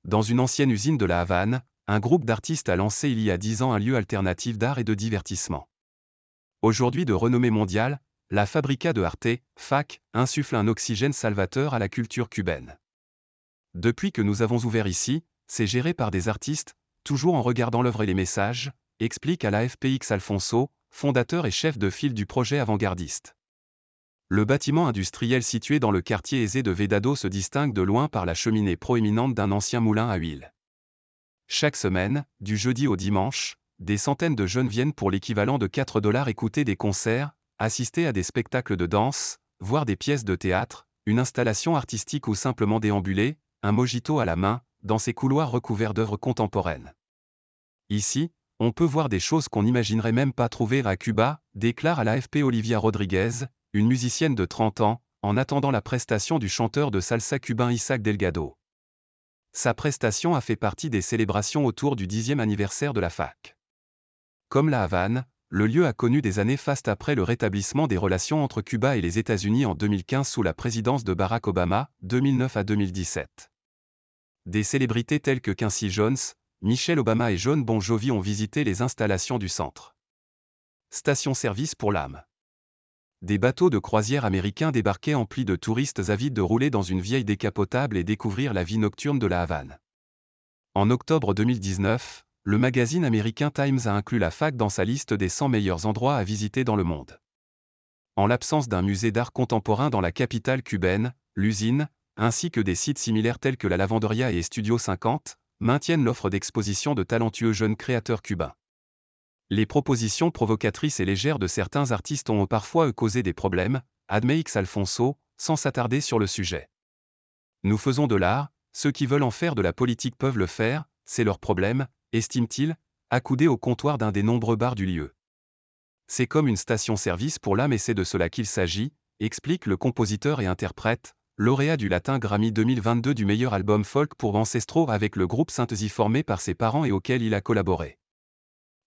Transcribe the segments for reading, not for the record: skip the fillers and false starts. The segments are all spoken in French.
Dans une ancienne usine de La Havane, un groupe d'artistes a lancé il y a 10 ans un lieu alternatif d'art et de divertissement. Aujourd'hui de renommée mondiale, la Fabrica de Arte, FAC, insuffle un oxygène salvateur à la culture cubaine. Depuis que nous avons ouvert ici, c'est géré par des artistes, toujours en regardant l'œuvre et les messages, explique à l'AFPX Alfonso, fondateur et chef de file du projet avant-gardiste. Le bâtiment industriel situé dans le quartier aisé de Vedado se distingue de loin par la cheminée proéminente d'un ancien moulin à huile. Chaque semaine, du jeudi au dimanche, des centaines de jeunes viennent pour l'équivalent de $4 écouter des concerts, assister à des spectacles de danse, voir des pièces de théâtre, une installation artistique ou simplement déambuler, un mojito à la main, dans ces couloirs recouverts d'œuvres contemporaines. Ici, on peut voir des choses qu'on n'imaginerait même pas trouver à Cuba, déclare à l'AFP Olivia Rodriguez, une musicienne de 30 ans, en attendant la prestation du chanteur de salsa cubain Isaac Delgado. Sa prestation a fait partie des célébrations autour du 10e anniversaire de la FAC. Comme La Havane, le lieu a connu des années fastes après le rétablissement des relations entre Cuba et les États-Unis en 2015 sous la présidence de Barack Obama, 2009 à 2017. Des célébrités telles que Quincy Jones, Michelle Obama et Jon Bon Jovi ont visité les installations du centre. Station-service pour l'âme. Des bateaux de croisière américains débarquaient emplis de touristes avides de rouler dans une vieille décapotable et découvrir la vie nocturne de La Havane. En octobre 2019, le magazine américain Times a inclus la FAC dans sa liste des 100 meilleurs endroits à visiter dans le monde. En l'absence d'un musée d'art contemporain dans la capitale cubaine, l'usine, ainsi que des sites similaires tels que la Lavanderia et Studio 50, maintiennent l'offre d'exposition de talentueux jeunes créateurs cubains. Les propositions provocatrices et légères de certains artistes ont parfois causé des problèmes, admet X Alfonso, sans s'attarder sur le sujet. Nous faisons de l'art, ceux qui veulent en faire de la politique peuvent le faire, c'est leur problème, estime-t-il, accoudé au comptoir d'un des nombreux bars du lieu. C'est comme une station-service pour l'âme et c'est de cela qu'il s'agit, explique le compositeur et interprète, lauréat du Latin Grammy 2022 du meilleur album folk pour Ancestro avec le groupe Synthesie formé par ses parents et auquel il a collaboré.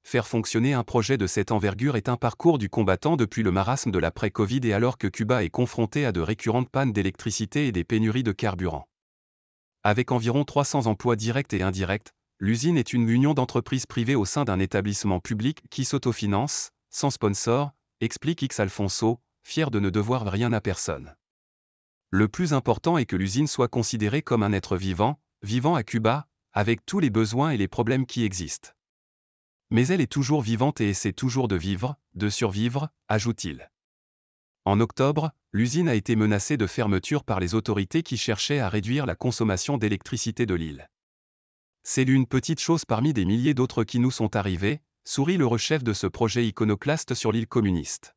Faire fonctionner un projet de cette envergure est un parcours du combattant depuis le marasme de l'après-Covid et alors que Cuba est confronté à de récurrentes pannes d'électricité et des pénuries de carburant. Avec environ 300 emplois directs et indirects, l'usine est une union d'entreprises privées au sein d'un établissement public qui s'autofinance, sans sponsor, explique X Alfonso, fier de ne devoir rien à personne. Le plus important est que l'usine soit considérée comme un être vivant, vivant à Cuba, avec tous les besoins et les problèmes qui existent. Mais elle est toujours vivante et essaie toujours de vivre, de survivre, ajoute-t-il. En octobre, l'usine a été menacée de fermeture par les autorités qui cherchaient à réduire la consommation d'électricité de l'île. C'est l'une petite chose parmi des milliers d'autres qui nous sont arrivées, sourit le rechef de ce projet iconoclaste sur l'île communiste.